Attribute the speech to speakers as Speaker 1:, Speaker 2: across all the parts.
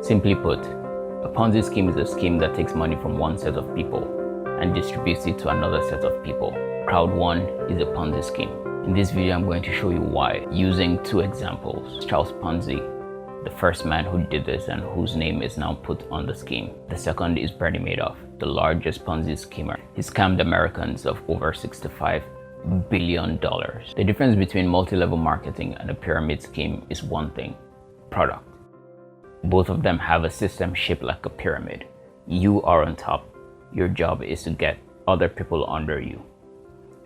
Speaker 1: Simply put, a Ponzi scheme is a scheme that takes money from one set of people and distributes it to another set of people. Crowd1 is a Ponzi scheme. In this video, I'm going to show you why, using two examples. Charles Ponzi, the first man who did this and whose name is now put on the scheme. The second is Bernie Madoff, the largest Ponzi schemer. He scammed Americans of over $65 billion. The difference between multi-level marketing and a pyramid scheme is one thing: product. Both of them have a system shaped like a pyramid. You are on top. Your job is to get other people under you.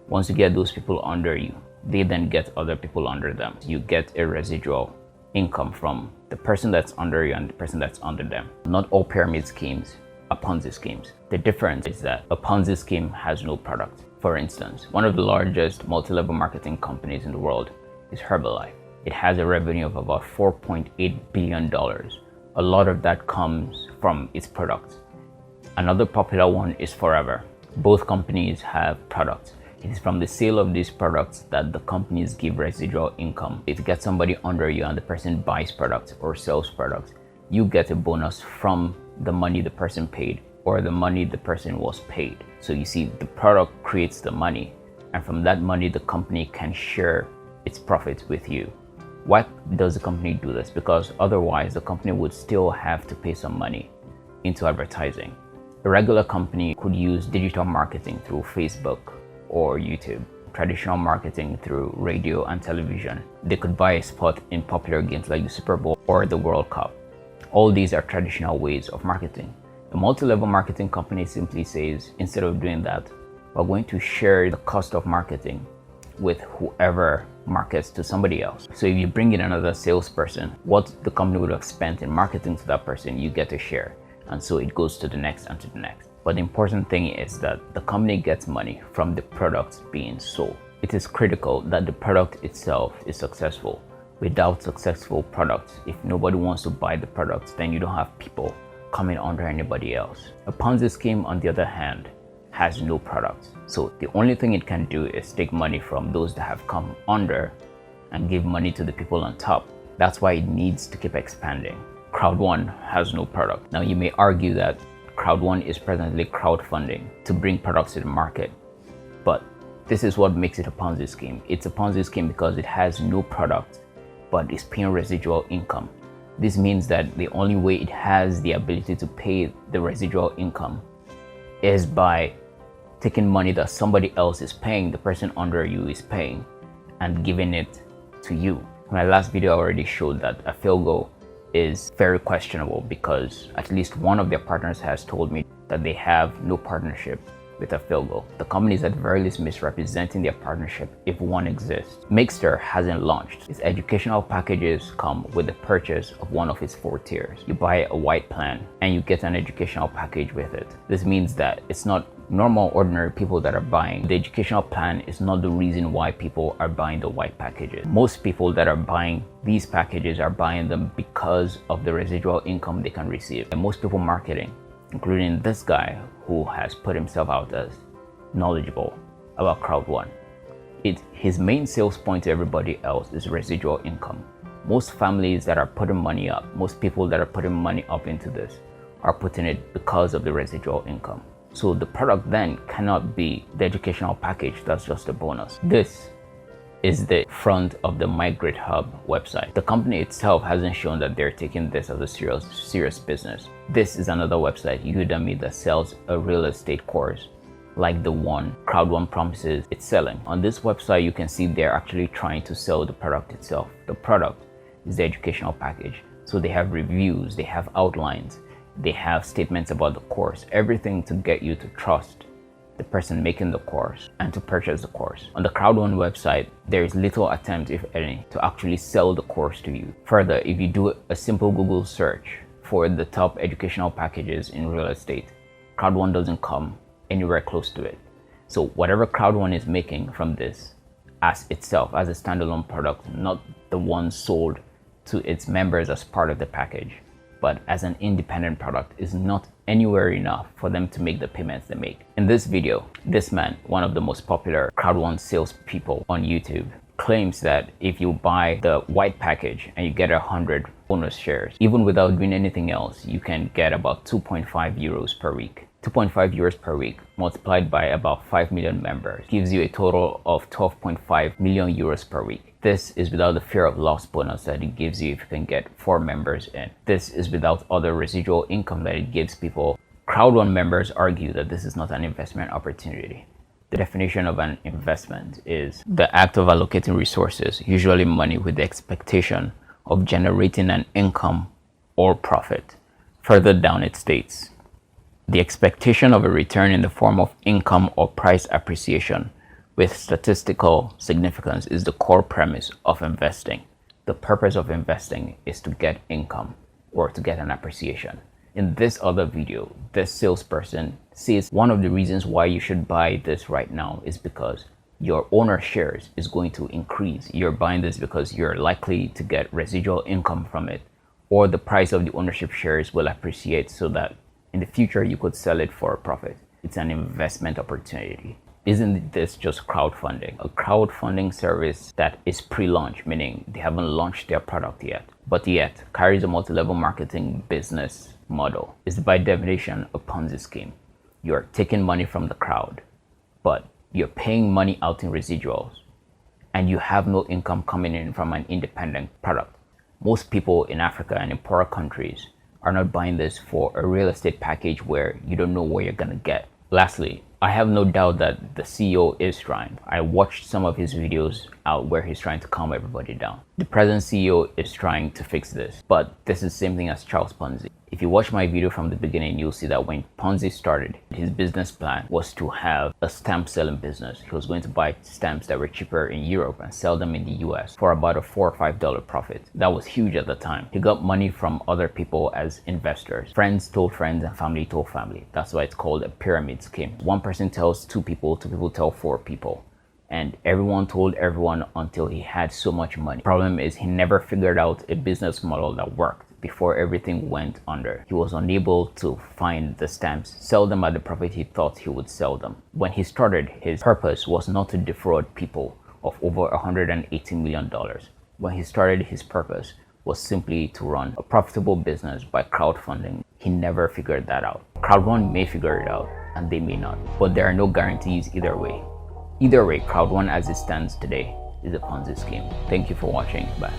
Speaker 1: Once you get those people under you, they then get other people under them. You get a residual income from the person that's under you and the person that's under them. Not all pyramid schemes are Ponzi schemes. The difference is that a Ponzi scheme has no product. For instance, one of the largest multi-level marketing companies in the world is Herbalife. It has a revenue of about $4.8 billion. A lot of that comes from its products. Another popular one is Forever. Both companies have products. It is from the sale of these products that the companies give residual income. If you get somebody under you and the person buys products or sells products, you get a bonus from the money the person paid or the money the person was paid. So you see, the product creates the money, and from that money the company can share its profits with you. Why does the company do this? Because otherwise the company would still have to pay some money into advertising. A regular company could use digital marketing through Facebook or YouTube, traditional marketing through radio and television. They could buy a spot in popular games like the Super Bowl or the World Cup. All these are traditional ways of marketing. A multi-level marketing company simply says, instead of doing that, we're going to share the cost of marketing with whoever markets to somebody else. So if you bring in another salesperson, what the company would have spent in marketing to that person, you get a share. And so it goes to the next and to the next. But the important thing is that the company gets money from the products being sold. It is critical that the product itself is successful. Without successful products, if nobody wants to buy the products, then you don't have people coming under anybody else. A Ponzi scheme, on the other hand, has no products. So the only thing it can do is take money from those that have come under and give money to the people on top. That's why it needs to keep expanding. Crowd1 has no product. Now you may argue that Crowd1 is presently crowdfunding to bring products to the market, but this is what makes it a Ponzi scheme. It's a Ponzi scheme because it has no product, but is paying residual income. This means that the only way it has the ability to pay the residual income is by taking money that somebody else is paying, the person under you is paying, and giving it to you. In my last video, I already showed that a field goal is very questionable because at least one of their partners has told me that they have no partnership with a field goal. The company is at the very least misrepresenting their partnership if one exists. Makester hasn't launched. Its educational packages come with the purchase of one of its 4 tiers. You buy a white plan and you get an educational package with it. This means that it's not normal, ordinary people that are buying. The educational plan is not the reason why people are buying the white packages. Most people that are buying these packages are buying them because of the residual income they can receive. And most people marketing, including this guy who has put himself out as knowledgeable about Crowd1, his main sales point to everybody else is residual income. Most families that are putting money up, most people that are putting money up into this are putting it because of the residual income. So the product then cannot be the educational package. That's just a bonus. This is the front of the Migrate Hub website. The company itself hasn't shown that they're taking this as a serious business. This is another website, Udemy, that sells a real estate course like the one Crowd1 promises it's selling. On this website, you can see they're actually trying to sell the product itself. The product is the educational package. So they have reviews, they have outlines, they have statements about the course, everything to get you to trust the person making the course and to purchase the course. On the Crowd1 website, there is little attempt, if any, to actually sell the course to you. Further, if you do a simple Google search for the top educational packages in real estate, Crowd1 doesn't come anywhere close to it. So whatever Crowd1 is making from this as itself, as a standalone product, not the one sold to its members as part of the package, but as an independent product, is not anywhere enough for them to make the payments they make. In this video, this man, one of the most popular Crowd1 salespeople on YouTube, claims that if you buy the white package and you get 100 owner's shares. Even without doing anything else, you can get about 2.5 euros per week. 2.5 euros per week multiplied by about 5 million members gives you a total of 12.5 million euros per week. This is without the fear of loss bonus that it gives you if you can get 4 members in. This is without other residual income that it gives people. Crowd1 members argue that this is not an investment opportunity. The definition of an investment is the act of allocating resources, usually money, with the expectation of generating an income or profit. Further down it states, the expectation of a return in the form of income or price appreciation with statistical significance is the core premise of investing. The purpose of investing is to get income or to get an appreciation. In this other video, this salesperson says one of the reasons why you should buy this right now is because your owner shares is going to increase. You're buying this because you're likely to get residual income from it, or the price of the ownership shares will appreciate so that in the future you could sell it for a profit. It's an investment opportunity. Isn't this just crowdfunding? A crowdfunding service that is pre-launch, meaning they haven't launched their product yet, but yet carries a multi-level marketing business model, is by definition a Ponzi scheme. You're taking money from the crowd, but you're paying money out in residuals, and you have no income coming in from an independent product. Most people in Africa and in poorer countries are not buying this for a real estate package where you don't know what you're gonna get. Lastly, I have no doubt that the CEO is trying. I watched some of his videos out where he's trying to calm everybody down. The present CEO is trying to fix this, but this is the same thing as Charles Ponzi. If you watch my video from the beginning, you'll see that when Ponzi started, his business plan was to have a stamp selling business. He was going to buy stamps that were cheaper in Europe and sell them in the US for about a $4 or $5 profit. That was huge at the time. He got money from other people as investors. Friends told friends and family told family. That's why it's called a pyramid scheme. One person tells two people tell 4 people. And everyone told everyone until he had so much money. Problem is, he never figured out a business model that worked. Before everything went under, he was unable to find the stamps, sell them at the profit he thought he would sell them. When he started, his purpose was not to defraud people of over $180 million. When he started, his purpose was simply to run a profitable business by crowdfunding. He never figured that out. Crowd1 may figure it out, and they may not, but there are no guarantees either way. Either way, Crowd1 as it stands today is a Ponzi scheme. Thank you for watching. Bye.